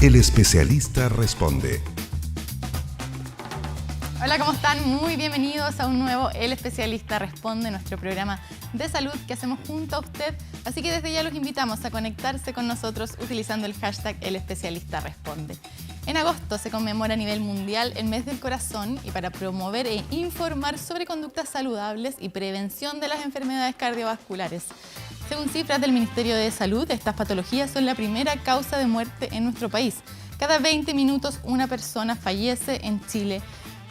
El especialista responde. Hola, ¿cómo están? Muy bienvenidos a un nuevo El Especialista Responde, nuestro programa de salud que hacemos junto a usted. Así que desde ya los invitamos a conectarse con nosotros utilizando el hashtag El Especialista Responde. En agosto se conmemora a nivel mundial el mes del corazón y para promover e informar sobre conductas saludables y prevención de las enfermedades cardiovasculares. Según cifras del Ministerio de Salud, estas patologías son la primera causa de muerte en nuestro país. Cada 20 minutos una persona fallece en Chile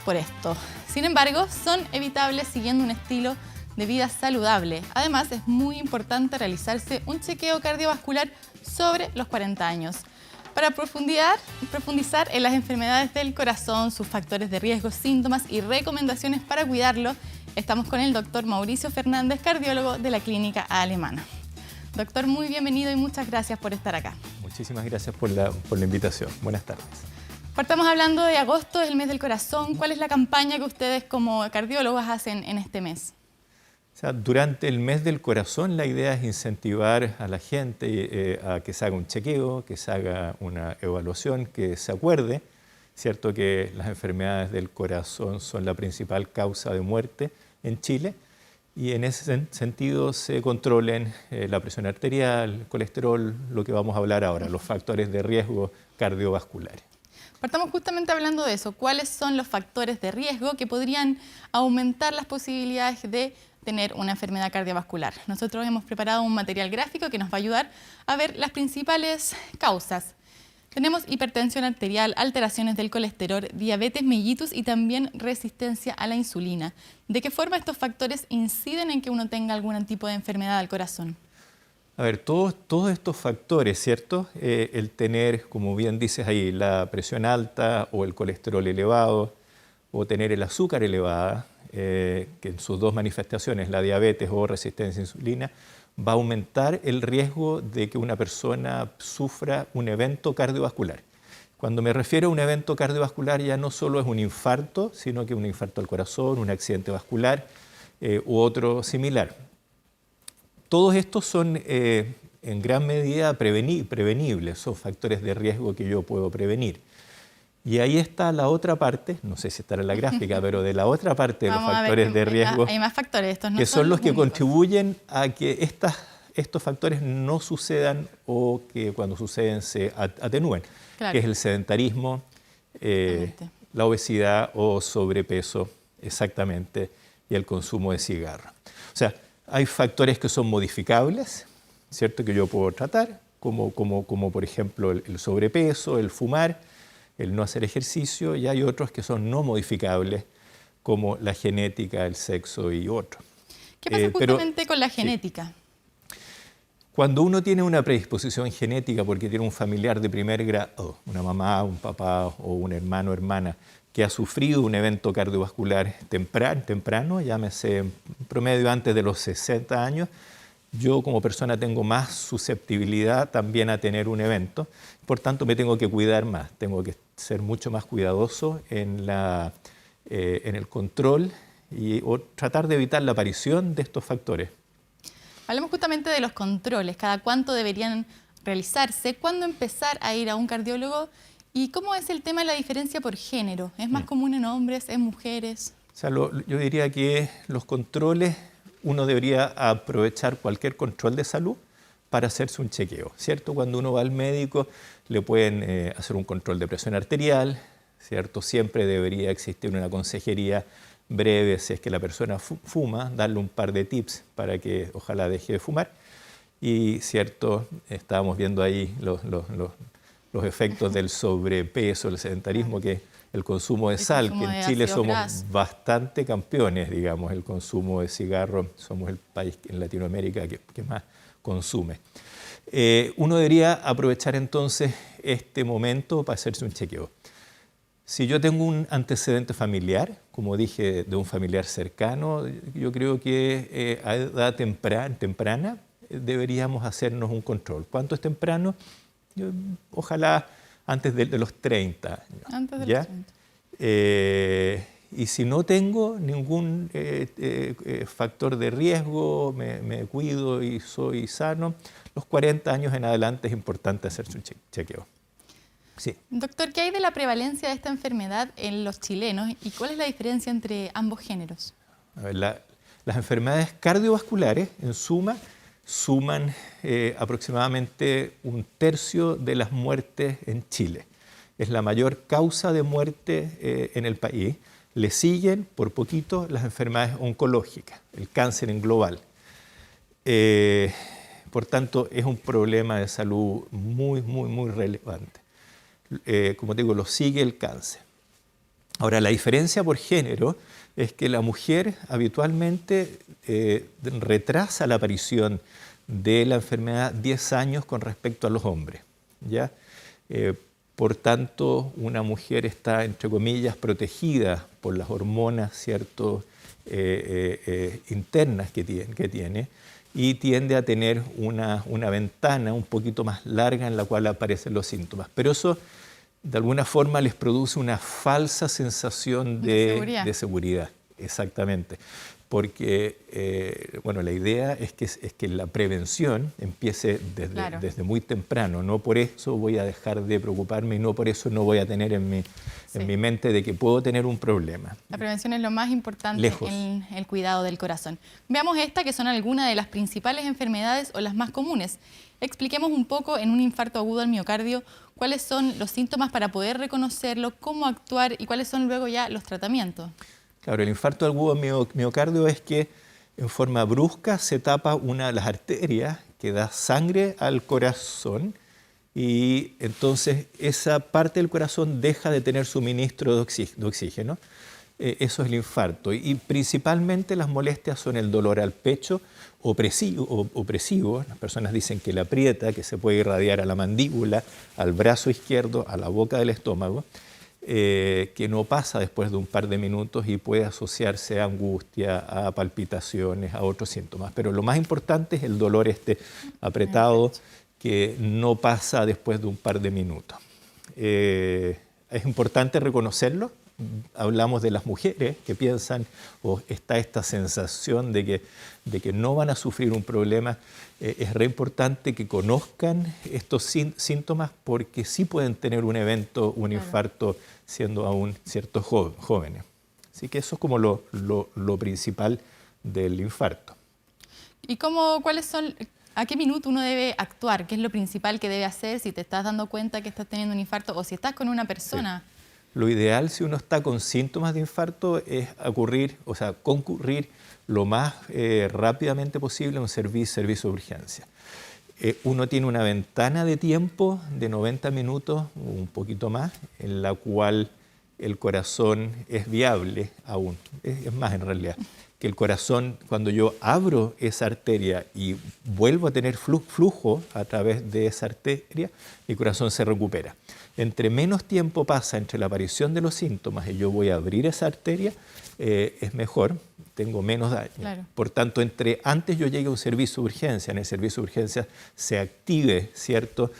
por esto. Sin embargo, son evitables siguiendo un estilo de vida saludable. Además, es muy importante realizarse un chequeo cardiovascular sobre los 40 años. Para profundizar en las enfermedades del corazón, sus factores de riesgo, síntomas y recomendaciones para cuidarlo, estamos con el doctor Mauricio Fernández, cardiólogo de la Clínica Alemana. Doctor, muy bienvenido y muchas gracias por estar acá. Muchísimas gracias por la invitación. Buenas tardes. Partamos hablando de agosto, es el mes del corazón. ¿Cuál es la campaña que ustedes como cardiólogos hacen en este mes? O sea, durante el mes del corazón la idea es incentivar a la gente a que se haga un chequeo, que se haga una evaluación, que se acuerde, cierto, que las enfermedades del corazón son la principal causa de muerte en Chile y en ese sentido se controlen la presión arterial, el colesterol, lo que vamos a hablar ahora, los factores de riesgo cardiovasculares. Partamos justamente hablando de eso. ¿Cuáles son los factores de riesgo que podrían aumentar las posibilidades de tener una enfermedad cardiovascular? Nosotros hemos preparado un material gráfico que nos va a ayudar a ver las principales causas. Tenemos hipertensión arterial, alteraciones del colesterol, diabetes mellitus y también resistencia a la insulina. ¿De qué forma estos factores inciden en que uno tenga algún tipo de enfermedad del corazón? A ver, todos estos factores, ¿cierto? El tener, como bien dices ahí, la presión alta o el colesterol elevado o tener el azúcar elevada, que en sus dos manifestaciones, la diabetes o resistencia a insulina, va a aumentar el riesgo de que una persona sufra un evento cardiovascular. Cuando me refiero a un evento cardiovascular ya no solo es un infarto, sino que un infarto al corazón, un accidente vascular u otro similar. Todos estos son en gran medida prevenibles, son factores de riesgo que yo puedo prevenir. Y ahí está la otra parte, no sé si estará en la gráfica, pero de la otra parte de los factores de riesgo, hay más factores, estos no que son los que únicos. contribuyen a que estos factores no sucedan o que cuando suceden se atenúen, claro, que es el sedentarismo, la obesidad o sobrepeso, exactamente, y el consumo de cigarro. O sea, hay factores que son modificables, ¿cierto?, que yo puedo tratar, como por ejemplo el sobrepeso, el fumar, el no hacer ejercicio, y hay otros que son no modificables, como la genética, el sexo y otros. ¿Qué pasa justamente con la genética? Sí. Cuando uno tiene una predisposición genética porque tiene un familiar de primer grado, una mamá, un papá o un hermano o hermana, que ha sufrido un evento cardiovascular temprano, llámese en promedio antes de los 60 años, yo como persona tengo más susceptibilidad también a tener un evento, por tanto me tengo que cuidar más, tengo que ser mucho más cuidadoso en el control o tratar de evitar la aparición de estos factores. Hablemos justamente de los controles, cada cuánto deberían realizarse, cuándo empezar a ir a un cardiólogo. ¿Y cómo es el tema de la diferencia por género? ¿Es más común en hombres, en mujeres? O sea, yo diría que los controles, uno debería aprovechar cualquier control de salud para hacerse un chequeo, ¿cierto? Cuando uno va al médico le pueden hacer un control de presión arterial, ¿cierto? Siempre debería existir una consejería breve si es que la persona fuma, darle un par de tips para que ojalá deje de fumar. Y, ¿cierto? Estábamos viendo ahí los efectos del sobrepeso, el sedentarismo, que el consumo de sal, que en Chile somos bastante campeones, digamos, el consumo de cigarro, somos el país en Latinoamérica que más consume. Uno debería aprovechar entonces este momento para hacerse un chequeo. Si yo tengo un antecedente familiar, como dije, de un familiar cercano, yo creo que a edad temprana deberíamos hacernos un control. ¿Cuánto es temprano? Ojalá antes de los 30 años. Antes de ¿ya? los 30. Y si no tengo ningún factor de riesgo, me cuido y soy sano, los 40 años en adelante es importante hacerse un chequeo. Sí. Doctor, ¿qué hay de la prevalencia de esta enfermedad en los chilenos y cuál es la diferencia entre ambos géneros? A ver, las enfermedades cardiovasculares, en suma, suman aproximadamente 1/3 de las muertes en Chile. Es la mayor causa de muerte en el país. Le siguen por poquito las enfermedades oncológicas, el cáncer en global. Por tanto, es un problema de salud muy relevante. Como te digo, lo sigue el cáncer. Ahora, la diferencia por género es que la mujer habitualmente retrasa la aparición de la enfermedad 10 años con respecto a los hombres, ¿ya? Por tanto, una mujer está, entre comillas, protegida por las hormonas, ¿cierto?, internas que tiene y tiende a tener una ventana un poquito más larga en la cual aparecen los síntomas. Pero eso, de alguna forma, les produce una falsa sensación de seguridad. Exactamente. Porque, bueno, la idea es que la prevención empiece desde muy temprano. No por eso voy a dejar de preocuparme y no por eso no voy a tener en mi mente de que puedo tener un problema. La prevención es lo más importante en el cuidado del corazón. Veamos que son algunas de las principales enfermedades o las más comunes. Expliquemos un poco en un infarto agudo al miocardio cuáles son los síntomas para poder reconocerlo, cómo actuar y cuáles son luego ya los tratamientos. Claro, el infarto agudo al miocardio es que en forma brusca se tapa una de las arterias que da sangre al corazón y entonces esa parte del corazón deja de tener suministro de oxígeno. Eso es el infarto. Y principalmente las molestias son el dolor al pecho opresivo. Las personas dicen que le aprieta, que se puede irradiar a la mandíbula, al brazo izquierdo, a la boca del estómago. Que no pasa después de un par de minutos y puede asociarse a angustia, a palpitaciones, a otros síntomas. Pero lo más importante es el dolor apretado que no pasa después de un par de minutos. Es importante reconocerlo. Hablamos de las mujeres que piensan o está esta sensación de que no van a sufrir un problema. Es re importante que conozcan estos síntomas porque sí pueden tener un evento, un infarto, siendo aún ciertos jóvenes. Así que eso es como lo principal del infarto. ¿Y cuáles son, a qué minuto uno debe actuar? ¿Qué es lo principal que debe hacer si te estás dando cuenta que estás teniendo un infarto o si estás con una persona? Sí. Lo ideal, si uno está con síntomas de infarto, es concurrir lo más rápidamente posible a un servicio de urgencia. Uno tiene una ventana de tiempo de 90 minutos, un poquito más, en la cual el corazón es viable aún. Es más, en realidad, que el corazón, cuando yo abro esa arteria y vuelvo a tener flujo a través de esa arteria, mi corazón se recupera. Entre menos tiempo pasa entre la aparición de los síntomas y yo voy a abrir esa arteria, es mejor, tengo menos daño. Claro. Por tanto, antes yo llegue a un servicio de urgencia, en el servicio de urgencia se active, ¿cierto?,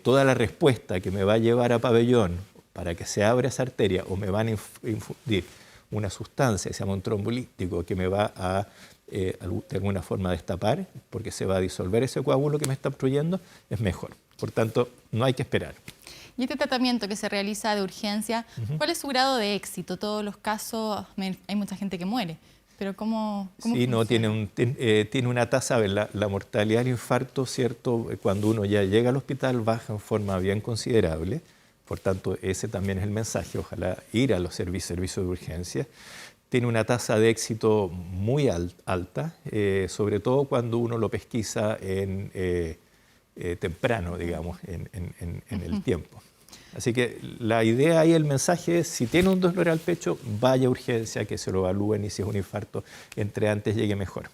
toda la respuesta que me va a llevar a pabellón para que se abra esa arteria o me van a infundir una sustancia, se llama un trombolítico, que me va a de alguna forma destapar, porque se va a disolver ese coágulo que me está obstruyendo, es mejor. Por tanto, no hay que esperar. Y este tratamiento que se realiza de urgencia, ¿cuál es su grado de éxito? Todos los casos, hay mucha gente que muere, pero ¿cómo sí, no, tiene una tasa, la mortalidad del infarto, ¿cierto? Cuando uno ya llega al hospital baja en forma bien considerable, por tanto ese también es el mensaje, ojalá ir a los servicios de urgencia. Tiene una tasa de éxito muy alta, sobre todo cuando uno lo pesquisa temprano, digamos, en el tiempo. Así que la idea y el mensaje es, si tiene un dolor al pecho, vaya a urgencia, que se lo evalúen y si es un infarto, entre antes llegue mejor.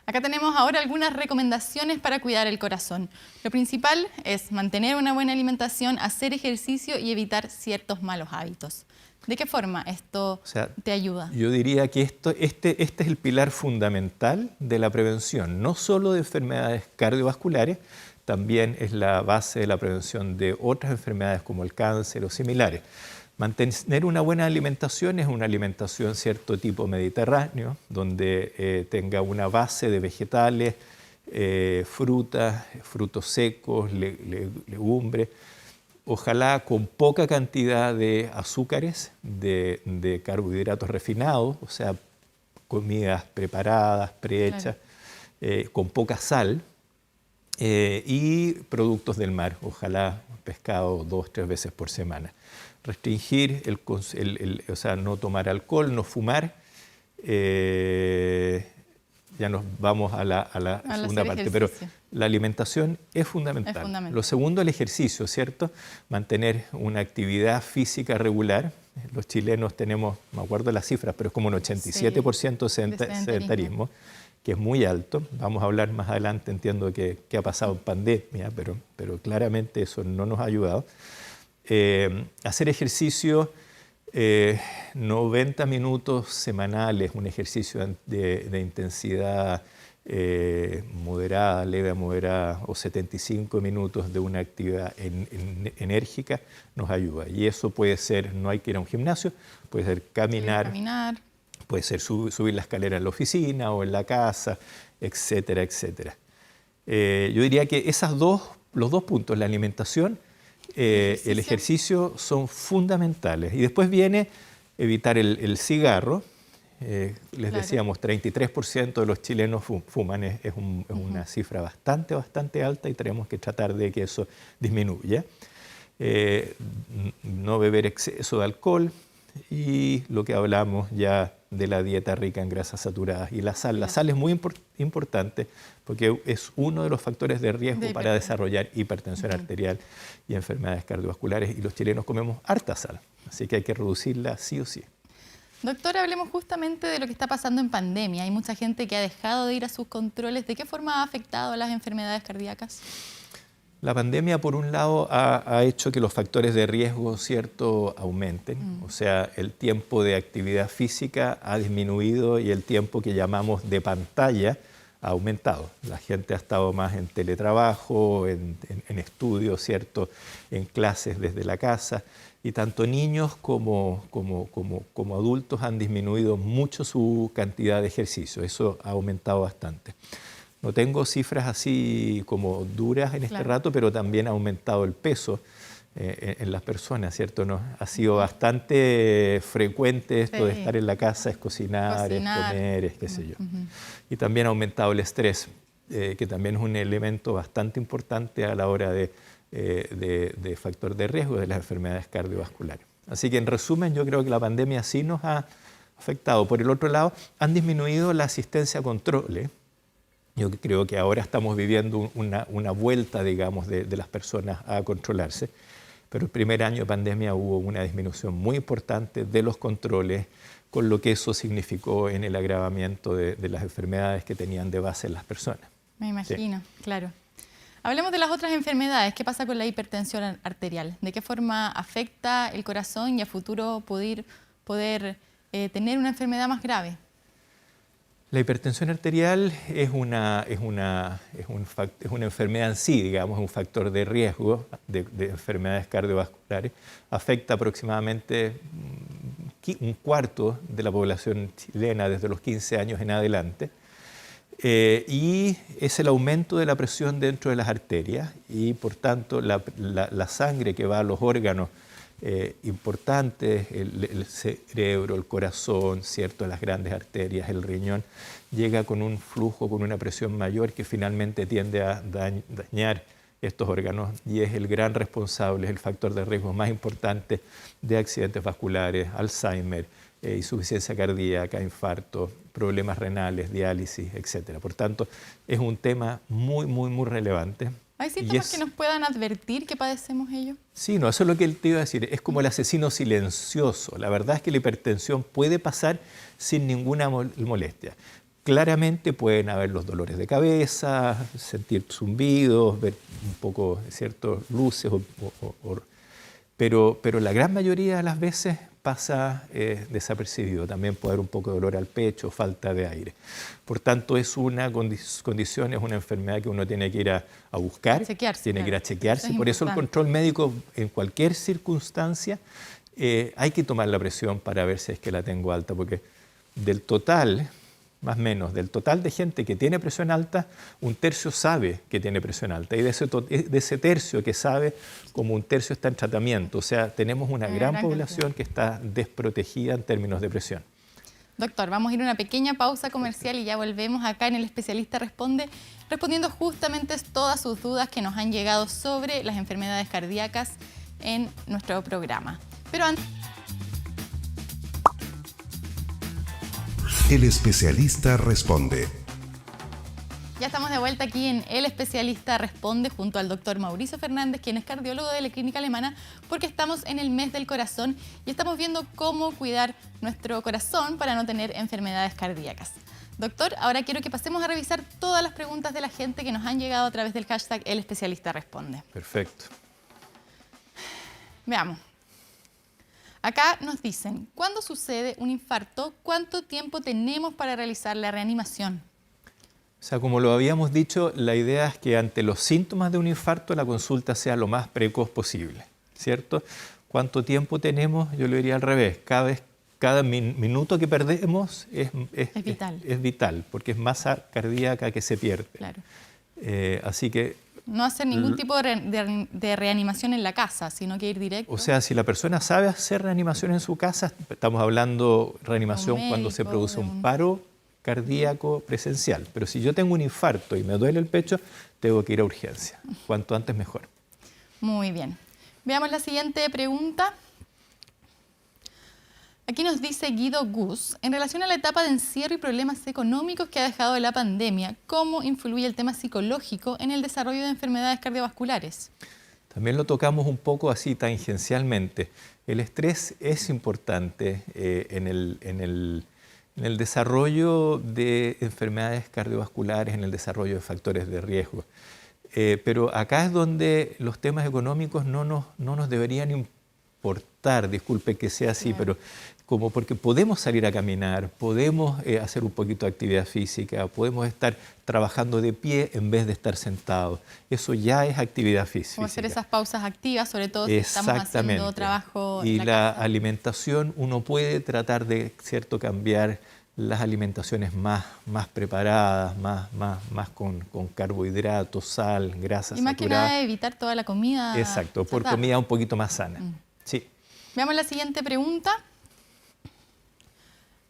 Acá tenemos ahora algunas recomendaciones para cuidar el corazón. Lo principal es mantener una buena alimentación, hacer ejercicio y evitar ciertos malos hábitos. ¿De qué forma esto te ayuda? Yo diría que este es el pilar fundamental de la prevención, no solo de enfermedades cardiovasculares, también es la base de la prevención de otras enfermedades como el cáncer o similares. Mantener una buena alimentación es una alimentación cierto tipo mediterráneo, donde tenga una base de vegetales, frutas, frutos secos, legumbres. ojalá con poca cantidad de azúcares, de carbohidratos refinados, o sea, comidas preparadas, prehechas, con poca sal, y productos del mar, ojalá pescado 2 o 3 veces por semana. Restringir, o sea, no tomar alcohol, no fumar. Ya nos vamos a la segunda parte, pero la alimentación es fundamental. Lo segundo, el ejercicio, ¿cierto? Mantener una actividad física regular. Los chilenos tenemos, me acuerdo las cifras, pero es como un 87% de sedentarismo, que es muy alto. Vamos a hablar más adelante, entiendo que ha pasado en pandemia, pero claramente eso no nos ha ayudado. Hacer ejercicio 90 minutos semanales, un ejercicio de intensidad moderada, leve a moderada, o 75 minutos de una actividad enérgica nos ayuda. Y eso puede ser, no hay que ir a un gimnasio, puede ser caminar. Puede ser subir la escalera en la oficina o en la casa, etcétera, etcétera. Yo diría que los dos puntos, la alimentación, el ejercicio, son fundamentales. Y después viene evitar el cigarro. Les decíamos, 33% de los chilenos fuman, es una cifra bastante alta y tenemos que tratar de que eso disminuya. No beber exceso de alcohol y lo que hablamos ya de la dieta rica en grasas saturadas y la sal. La sal es muy importante porque es uno de los factores de riesgo para desarrollar hipertensión arterial y enfermedades cardiovasculares, y los chilenos comemos harta sal, así que hay que reducirla sí o sí. Doctor, hablemos justamente de lo que está pasando en pandemia. Hay mucha gente que ha dejado de ir a sus controles. ¿De qué forma ha afectado a las enfermedades cardíacas? La pandemia, por un lado, ha hecho que los factores de riesgo, ¿cierto?, aumenten. O sea, el tiempo de actividad física ha disminuido y el tiempo que llamamos de pantalla ha aumentado. La gente ha estado más en teletrabajo, en estudios, ¿cierto?, en clases desde la casa. Y tanto niños como adultos han disminuido mucho su cantidad de ejercicio. Eso ha aumentado bastante. No tengo cifras así como duras en este rato, pero también ha aumentado el peso en las personas, ¿cierto? Ha sido bastante frecuente esto de estar en la casa, es cocinar, es comer, es qué sé yo. Y también ha aumentado el estrés, que también es un elemento bastante importante a la hora de factor de riesgo de las enfermedades cardiovasculares. Así que en resumen, yo creo que la pandemia sí nos ha afectado. Por el otro lado, han disminuido la asistencia a controles. Yo creo que ahora estamos viviendo una vuelta, digamos, de las personas a controlarse, pero el primer año de pandemia hubo una disminución muy importante de los controles, con lo que eso significó en el agravamiento de las enfermedades que tenían de base las personas. Me imagino, claro. Hablemos de las otras enfermedades. ¿Qué pasa con la hipertensión arterial? ¿De qué forma afecta el corazón y a futuro poder tener una enfermedad más grave? La hipertensión arterial es una enfermedad en sí, digamos, un factor de riesgo de enfermedades cardiovasculares. Afecta aproximadamente un cuarto de la población chilena desde los 15 años en adelante. Y es el aumento de la presión dentro de las arterias y, por tanto, la sangre que va a los órganos importantes, el cerebro, el corazón, ¿cierto?, las grandes arterias, el riñón, llega con un flujo, con una presión mayor que finalmente tiende a dañar estos órganos y es el gran responsable, es el factor de riesgo más importante de accidentes vasculares, Alzheimer, insuficiencia cardíaca, infarto, problemas renales, diálisis, etc. Por tanto, es un tema muy relevante. ¿Hay síntomas que nos puedan advertir que padecemos ello? Sí, no, eso es lo que te iba a decir. Es como el asesino silencioso. La verdad es que la hipertensión puede pasar sin ninguna molestia. Claramente pueden haber los dolores de cabeza, sentir zumbidos, ver un poco, ¿cierto?, luces, pero la gran mayoría de las veces pasa desapercibido. También puede haber un poco de dolor al pecho, falta de aire. Por tanto, es una condición, es una enfermedad que uno tiene que ir a buscar, tiene que ir a chequearse. Por eso el control médico en cualquier circunstancia hay que tomar la presión para ver si es que la tengo alta, porque del total, más o menos, del total de gente que tiene presión alta, un tercio sabe que tiene presión alta. Y de ese tercio que sabe, como un tercio está en tratamiento. O sea, tenemos una gran población que está desprotegida en términos de presión. Doctor, vamos a ir a una pequeña pausa comercial y ya volvemos acá en El Especialista Responde, respondiendo justamente todas sus dudas que nos han llegado sobre las enfermedades cardíacas en nuestro programa. Pero antes... El Especialista Responde. Ya estamos de vuelta aquí en El Especialista Responde junto al doctor Mauricio Fernández, quien es cardiólogo de la Clínica Alemana, porque estamos en el mes del corazón y estamos viendo cómo cuidar nuestro corazón para no tener enfermedades cardíacas. Doctor, ahora quiero que pasemos a revisar todas las preguntas de la gente que nos han llegado a través del hashtag El Especialista Responde. Perfecto. Veamos. Acá nos dicen, ¿cuándo sucede un infarto? ¿Cuánto tiempo tenemos para realizar la reanimación? O sea, como lo habíamos dicho, la idea es que ante los síntomas de un infarto la consulta sea lo más precoz posible, ¿cierto? ¿Cuánto tiempo tenemos? Yo lo diría al revés. Cada minuto que perdemos es vital. Es vital, porque es masa cardíaca que se pierde. Claro. Así que... No hacer ningún tipo de reanimación en la casa, sino que ir directo. O sea, si la persona sabe hacer reanimación en su casa, estamos hablando de reanimación cuando se produce un paro cardíaco presencial. Pero si yo tengo un infarto y me duele el pecho, tengo que ir a urgencia. Cuanto antes mejor. Muy bien. Veamos la siguiente pregunta. Aquí nos dice Guido Gus, en relación a la etapa de encierro y problemas económicos que ha dejado la pandemia, ¿cómo influye el tema psicológico en el desarrollo de enfermedades cardiovasculares? También lo tocamos un poco así tangencialmente. El estrés es importante en el desarrollo de enfermedades cardiovasculares, en el desarrollo de factores de riesgo. Pero acá es donde los temas económicos no nos deberían importar, disculpe que sea así, pero como porque podemos salir a caminar, podemos hacer un poquito de actividad física, podemos estar trabajando de pie en vez de estar sentados. Eso ya es actividad física. Como hacer esas pausas activas, sobre todo si estamos haciendo trabajo y en la alimentación, uno puede tratar de, ¿cierto?, cambiar las alimentaciones más preparadas, más con carbohidratos, sal, grasa saturada. Y más que nada evitar toda la comida. Exacto, por comida un poquito más sana. Sí. Veamos la siguiente pregunta.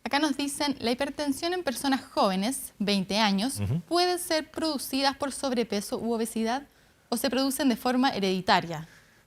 Acá nos dicen, la hipertensión en personas jóvenes, 20 años, ¿puede ser producida por sobrepeso u obesidad o se producen de forma hereditaria?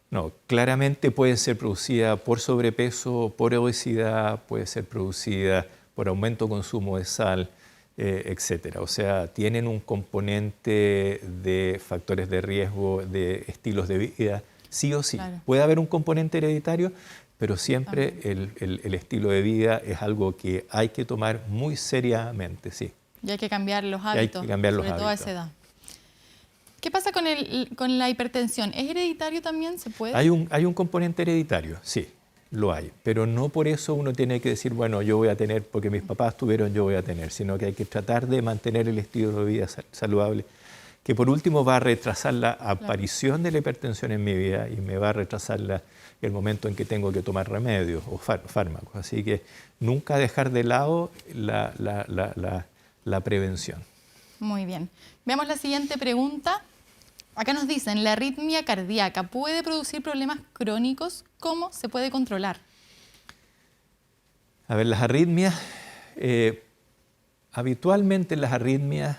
No, claramente puede ser producida por sobrepeso, por obesidad, puede ser producida por aumento de consumo de sal, etcétera. O sea, tienen un componente de factores de riesgo, de estilos de vida, sí o sí. Claro. Puede haber un componente hereditario, pero siempre el estilo de vida es algo que hay que tomar muy seriamente, sí. Y hay que cambiar los hábitos, sobre todo a esa edad. ¿Qué pasa con la hipertensión? ¿Es hereditario también? ¿Se puede? Hay un componente hereditario, sí, lo hay. Pero no por eso uno tiene que decir, bueno, yo voy a tener, porque mis papás tuvieron, yo voy a tener, sino que hay que tratar de mantener el estilo de vida saludable, que por último va a retrasar la aparición de la hipertensión en mi vida y me va a retrasar el momento en que tengo que tomar remedios o fármacos. Así que nunca dejar de lado la prevención. Muy bien. Veamos la siguiente pregunta. Acá nos dicen, ¿la arritmia cardíaca puede producir problemas crónicos? ¿Cómo se puede controlar? A ver, las arritmias, habitualmente las arritmias,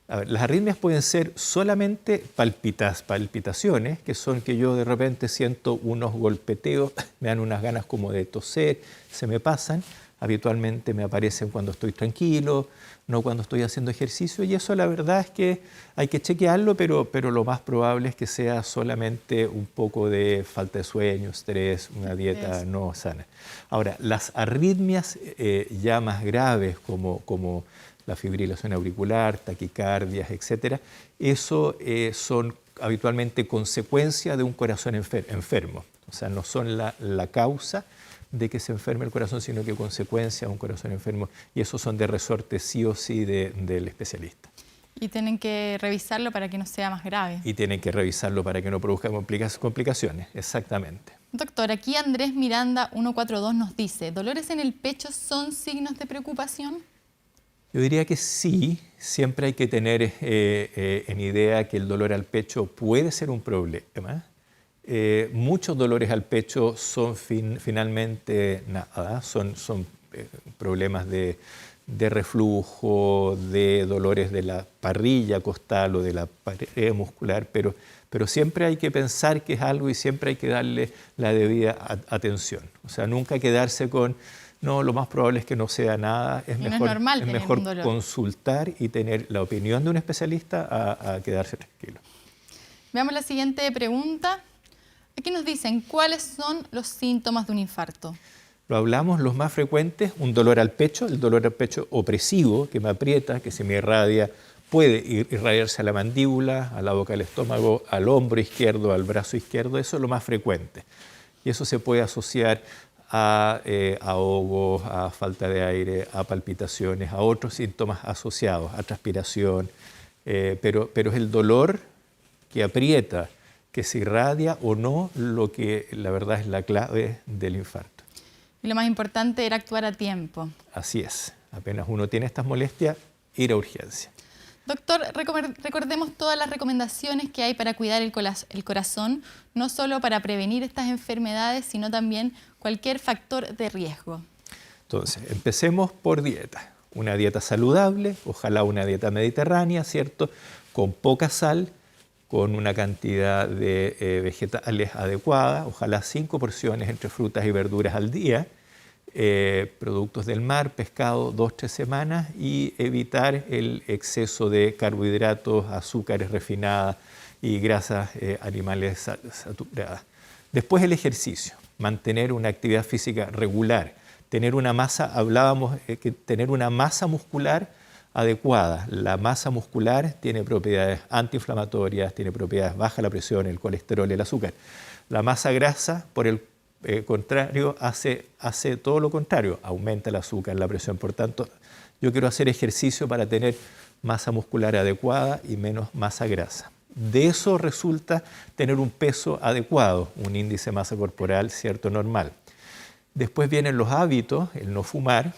las arritmias pueden ser solamente palpitaciones, que son que yo de repente siento unos golpeteos, me dan unas ganas como de toser, se me pasan. Habitualmente me aparecen cuando estoy tranquilo, no cuando estoy haciendo ejercicio, y eso la verdad es que hay que chequearlo, pero lo más probable es que sea solamente un poco de falta de sueño, estrés, una dieta no sana. Ahora, las arritmias ya más graves como la fibrilación auricular, taquicardias, etcétera, eso son habitualmente consecuencia de un corazón enfermo. O sea, no son la causa de que se enferme el corazón, sino que consecuencia de un corazón enfermo. Y esos son de resorte sí o sí del especialista. Y tienen que revisarlo para que no sea más grave. Y tienen que revisarlo para que no produzca complicaciones, exactamente. Doctor, aquí Andrés Miranda 142 nos dice, ¿dolores en el pecho son signos de preocupación? Yo diría que sí, siempre hay que tener en idea que el dolor al pecho puede ser un problema. Muchos dolores al pecho son finalmente nada, son problemas de reflujo, de dolores de la parrilla costal o de la pared muscular, pero siempre hay que pensar que es algo y siempre hay que darle la debida atención. O sea, nunca quedarse con, no, lo más probable es que no sea nada, es mejor consultar y tener la opinión de un especialista a quedarse tranquilo. Veamos la siguiente pregunta. Aquí nos dicen, ¿cuáles son los síntomas de un infarto? Lo hablamos, los más frecuentes, un dolor al pecho, el dolor al pecho opresivo, que me aprieta, que se me irradia, puede irradiarse a la mandíbula, a la boca del estómago, al hombro izquierdo, al brazo izquierdo, eso es lo más frecuente. Y eso se puede asociar a ahogos, a falta de aire, a palpitaciones, a otros síntomas asociados, a transpiración, pero es el dolor que aprieta, que se irradia o no, lo que la verdad es la clave del infarto. Y lo más importante era actuar a tiempo. Así es. Apenas uno tiene estas molestias, ir a urgencia. Doctor, recordemos todas las recomendaciones que hay para cuidar el corazón, no solo para prevenir estas enfermedades, sino también cualquier factor de riesgo. Entonces, empecemos por dieta. Una dieta saludable, ojalá una dieta mediterránea, ¿cierto? Con poca sal, con una cantidad de vegetales adecuada, ojalá 5 porciones entre frutas y verduras al día, productos del mar, pescado 2-3 semanas y evitar el exceso de carbohidratos, azúcares refinadas y grasas animales saturadas. Después el ejercicio, mantener una actividad física regular, tener una masa, hablábamos que tener una masa muscular adecuada. La masa muscular tiene propiedades antiinflamatorias, tiene propiedades, baja la presión, el colesterol, el azúcar. La masa grasa, por el contrario, hace todo lo contrario, aumenta el azúcar, la presión. Por tanto, yo quiero hacer ejercicio para tener masa muscular adecuada y menos masa grasa. De eso resulta tener un peso adecuado, un índice de masa corporal, cierto, normal. Después vienen los hábitos, el no fumar,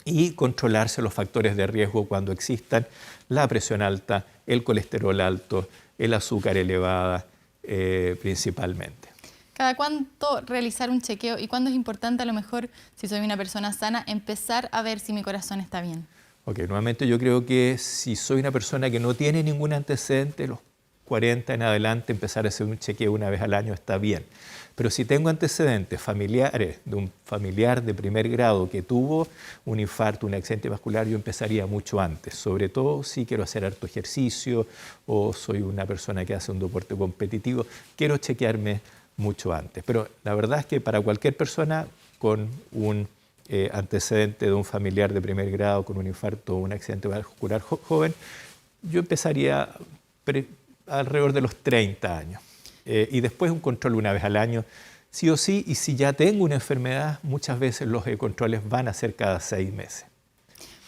y controlarse los factores de riesgo cuando existan, la presión alta, el colesterol alto, el azúcar elevada principalmente. ¿Cada cuánto realizar un chequeo y cuándo es importante, a lo mejor, si soy una persona sana, empezar a ver si mi corazón está bien? Ok, nuevamente yo creo que si soy una persona que no tiene ningún antecedente, los 40 en adelante, empezar a hacer un chequeo una vez al año está bien. Pero si tengo antecedentes familiares de un familiar de primer grado que tuvo un infarto, un accidente vascular, yo empezaría mucho antes. Sobre todo si quiero hacer harto ejercicio o soy una persona que hace un deporte competitivo, quiero chequearme mucho antes. Pero la verdad es que para cualquier persona con un antecedente de un familiar de primer grado, con un infarto o un accidente vascular joven, yo empezaría alrededor de los 30 años. Y después un control una vez al año, sí o sí, y si ya tengo una enfermedad, muchas veces los controles van a ser cada 6 meses.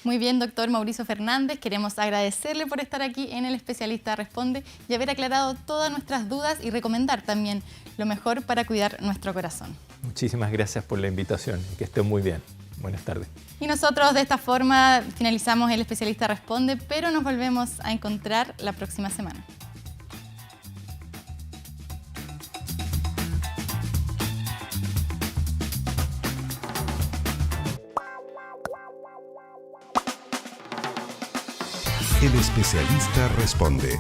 Muy bien, doctor Mauricio Fernández, queremos agradecerle por estar aquí en El Especialista Responde y haber aclarado todas nuestras dudas y recomendar también lo mejor para cuidar nuestro corazón. Muchísimas gracias por la invitación y que estén muy bien. Buenas tardes. Y nosotros de esta forma finalizamos El Especialista Responde, pero nos volvemos a encontrar la próxima semana. El Especialista Responde.